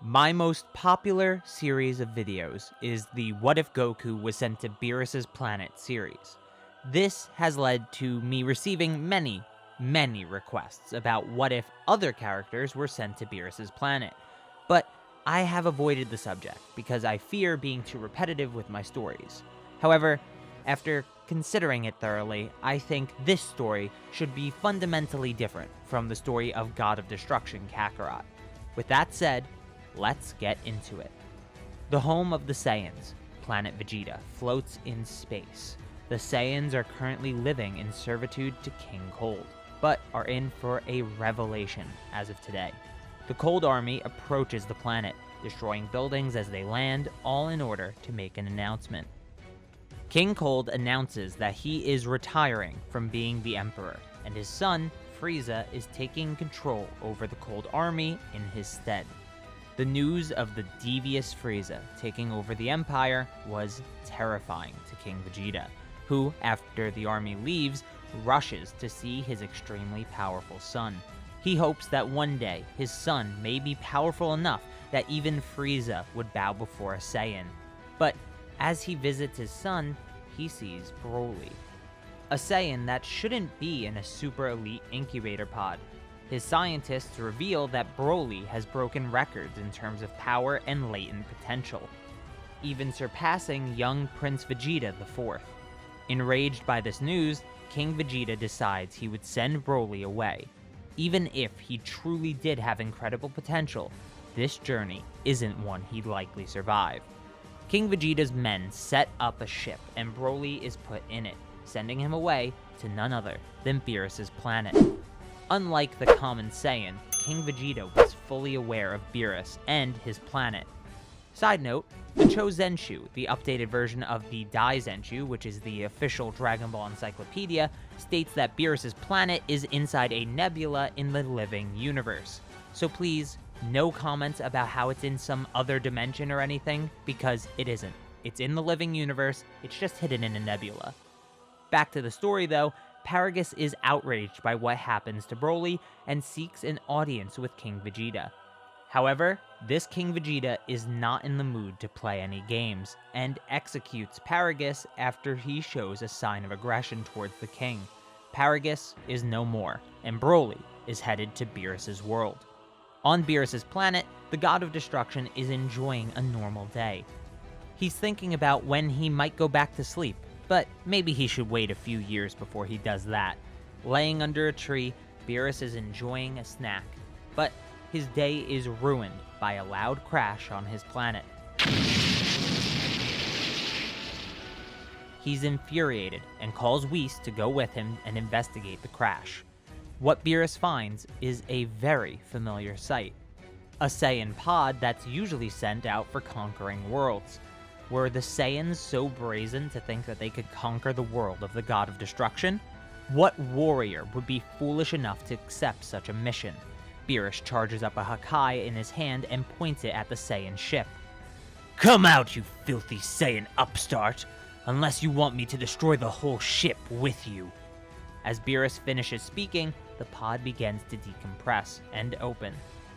My most popular series of videos is the What If Goku Was Sent to Beerus Planet series. This has led to me receiving many requests about what if other characters were sent to Beerus Planet, but I have avoided the subject because I fear being too repetitive with my stories. However, after considering it thoroughly, I think this story should be fundamentally different from the story of God of Destruction Kakarot. With that said, let's get into it. The home of the Saiyans, planet Vegeta, floats in space. The Saiyans are currently living in servitude to King Cold, but are in for a revelation as of today. The Cold Army approaches the planet, destroying buildings as they land, all in order to make an announcement. King Cold announces that he is retiring from being the Emperor, and his son, Frieza, is taking control over the Cold Army in his stead. The news of the devious Frieza taking over the Empire was terrifying to King Vegeta, who, after the army leaves, rushes to see his extremely powerful son. He hopes that one day his son may be powerful enough that even Frieza would bow before a Saiyan. But as he visits his son, he sees BROLY, a Saiyan that shouldn't be in a super elite incubator pod. His scientists reveal that BROLY has broken records in terms of power and latent potential, even surpassing young Prince Vegeta IV. Enraged by this news, King Vegeta decides he would send BROLY away. Even if he truly did have incredible potential, this journey isn't one he'd likely survive. King Vegeta's men set up a ship and BROLY is put in it, sending him away to none other than Beerus Planet. Unlike the common Saiyan, King Vegeta was fully aware of Beerus and his planet. Side note, the Chozenshu, the updated version of the Daizenshu, which is the official Dragon Ball encyclopedia, states that Beerus' planet is inside a nebula in the living universe. So please, no comments about how it's in some other dimension or anything, because it isn't. It's in the living universe, it's just hidden in a nebula. Back to the story though, Paragus is outraged by what happens to BROLY and seeks an audience with King Vegeta. However, this King Vegeta is not in the mood to play any games, and executes Paragus after he shows a sign of aggression towards the king. Paragus is no more, and BROLY is headed to Beerus' world. On Beerus' planet, the God of Destruction is enjoying a normal day. He's thinking about when he might go back to sleep, but maybe he should wait a few years before he does that. Laying under a tree, Beerus is enjoying a snack, but his day is ruined by a loud crash on his planet. He's infuriated and calls WHIS to go with him and investigate the crash. What Beerus finds is a very familiar sight. A Saiyan pod that's usually sent out for conquering worlds. Were the Saiyans so brazen to think that they could conquer the world of the God of Destruction? What warrior would be foolish enough to accept such a mission? Beerus charges up a Hakai in his hand and points it at the Saiyan ship. "Come out, you filthy Saiyan upstart, unless you want me to destroy the whole ship with you." As Beerus finishes speaking, the pod begins to decompress and open.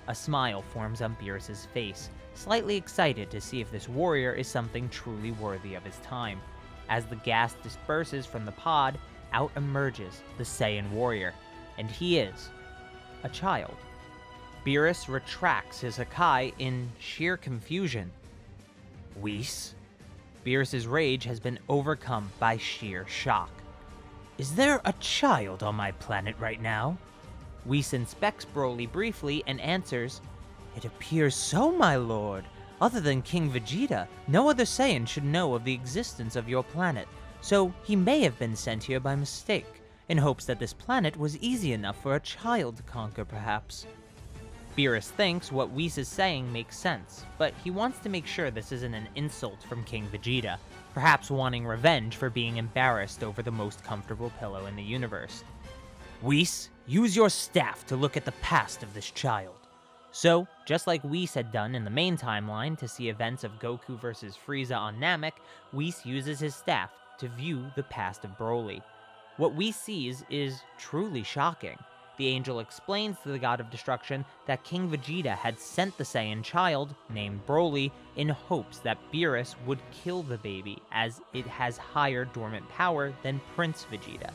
A smile forms on Beerus' face, slightly excited to see if this warrior is something truly worthy of his time. As the gas disperses from the pod, out emerges the Saiyan warrior, and he is a child. Beerus retracts his Hakai in sheer confusion. "WHIS?" Beerus' rage has been overcome by sheer shock. "Is there a child on my planet right now?" WHIS inspects BROLY briefly and answers, "It appears so, my lord. Other than King Vegeta, no other Saiyan should know of the existence of your planet, so he may have been sent here by mistake, in hopes that this planet was easy enough for a child to conquer, perhaps." Beerus thinks what WHIS is saying makes sense, but he wants to make sure this isn't an insult from King Vegeta, perhaps wanting revenge for being embarrassed over the most comfortable pillow in the universe. "WHIS, use your staff to look at the past of this child." So, just like WHIS had done in the main timeline to see events of Goku vs. Frieza on Namek, WHIS uses his staff to view the past of BROLY. What WHIS sees is truly shocking. The angel explains to the God of Destruction that King Vegeta had sent the Saiyan child, named BROLY, in hopes that Beerus would kill the baby, as it has higher dormant power than Prince Vegeta.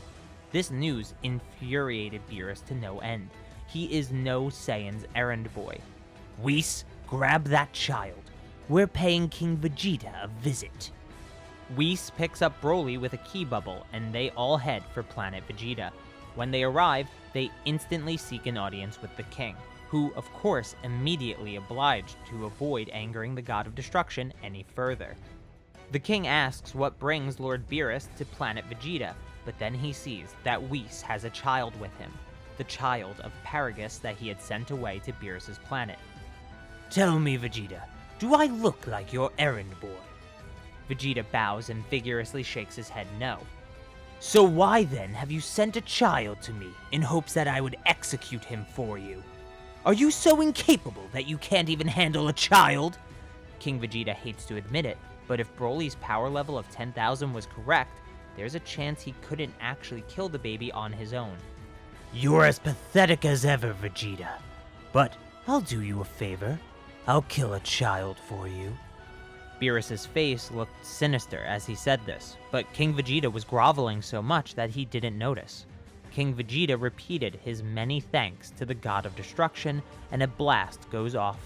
This news infuriated Beerus to no end. He is no Saiyan's errand boy. "WHIS, grab that child. We're paying King Vegeta a visit." WHIS picks up BROLY with a key bubble, and they all head for Planet Vegeta. When they arrive, they instantly seek an audience with the king, who of course immediately obliged to avoid angering the God of Destruction any further. The king asks what brings Lord Beerus to Planet Vegeta, but then he sees that WHIS has a child with him, the child of Paragus that he had sent away to Beerus's planet. "Tell me, Vegeta, do I look like your errand boy?" Vegeta bows and vigorously shakes his head no. "So why then have you sent a child to me in hopes that I would execute him for you? Are you so incapable that you can't even handle a child?" King Vegeta hates to admit it, but if Broly's power level of 10,000 was correct, there's a chance he couldn't actually kill the baby on his own. "You're as pathetic as ever, Vegeta. But I'll do you a favor. I'll kill a child for you." Beerus's face looked sinister as he said this, but King Vegeta was groveling so much that he didn't notice. King Vegeta repeated his many thanks to the God of Destruction, and a blast goes off.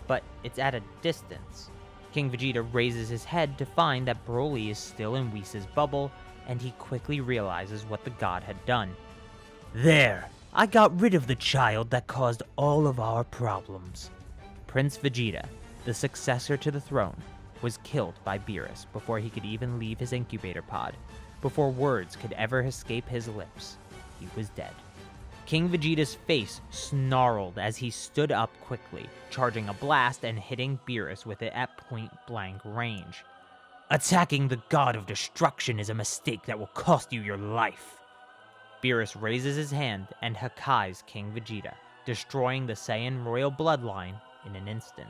But it's at a distance. King Vegeta raises his head to find that BROLY is still in Whis' bubble, and he quickly realizes what the god had done. "There! I got rid of the child that caused all of our problems." Prince Vegeta, the successor to the throne, was killed by Beerus before he could even leave his incubator pod. Before words could ever escape his lips, he was dead. King Vegeta's face snarled as he stood up quickly, charging a blast and hitting Beerus with it at point-blank range. "Attacking the God of Destruction is a mistake that will cost you your life." Beerus raises his hand and Hakkai's King Vegeta, destroying the Saiyan royal bloodline in an instant.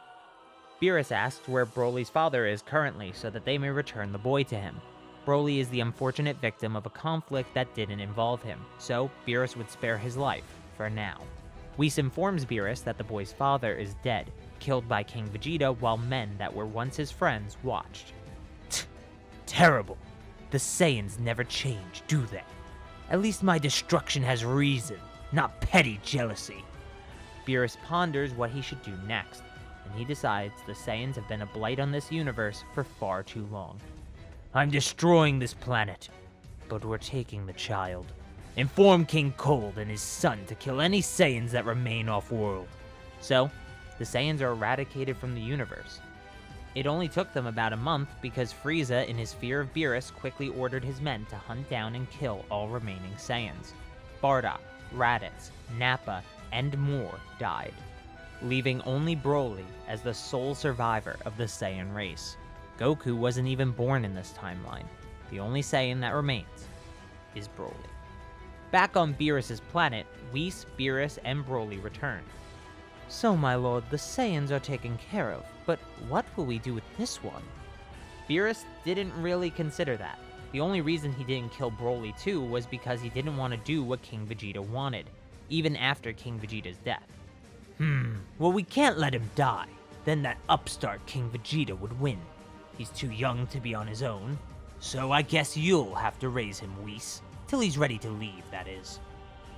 Beerus asks where Broly's father is currently so that they may return the boy to him. Broly is the unfortunate victim of a conflict that didn't involve him, so Beerus would spare his life, for now. Whis informs Beerus that the boy's father is dead, killed by King Vegeta while men that were once his friends watched. Terrible. The Saiyans never change, do they? At least my destruction has reason, not petty jealousy. Beerus ponders what he should do next, and he decides the Saiyans have been a blight on this universe for far too long. "I'm destroying this planet, but we're taking the child. Inform King Cold and his son to kill any Saiyans that remain off-world." So, the Saiyans are eradicated from the universe. It only took them about a month because Frieza, in his fear of Beerus, quickly ordered his men to hunt down and kill all remaining Saiyans. Bardock, Raditz, Nappa, and more died, leaving only BROLY as the sole survivor of the Saiyan race. Goku wasn't even born in this timeline. The only Saiyan that remains is BROLY. Back on Beerus' planet, Whis, Beerus, and BROLY return. "So, my lord, the Saiyans are taken care of, but what will we do with this one?" Beerus didn't really consider that. The only reason he didn't kill BROLY too was because he didn't want to do what King Vegeta wanted, even after King Vegeta's death. Well, we can't let him die. Then that upstart King Vegeta would win. He's too young to be on his own, so I guess you'll have to raise him, Whis. Till he's ready to leave, that is.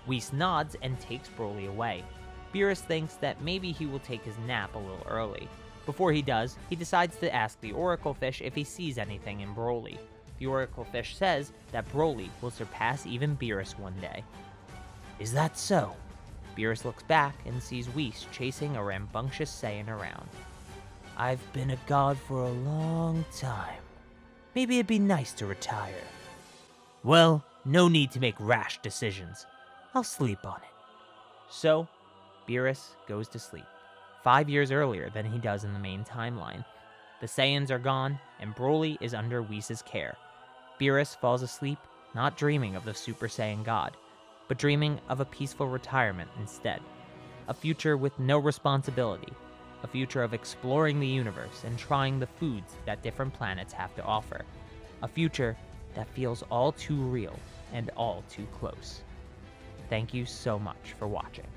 Whis nods and takes BROLY away. Beerus thinks that maybe he will take his nap a little early. Before he does, he decides to ask the Oracle Fish if he sees anything in BROLY. The Oracle Fish says that BROLY will surpass even Beerus one day. Is that so? Beerus looks back and sees Whis chasing a rambunctious Saiyan around. I've been a god for a long time. Maybe it'd be nice to retire. Well, no need to make rash decisions. I'll sleep on it. So, Beerus goes to sleep, 5 years earlier than he does in the main timeline. The Saiyans are gone, and BROLY is under Whis' care. Beerus falls asleep, not dreaming of the Super Saiyan God, but dreaming of a peaceful retirement instead. A future with no responsibility. A future of exploring the universe and trying the foods that different planets have to offer. A future that feels all too real and all too close. Thank you so much for watching.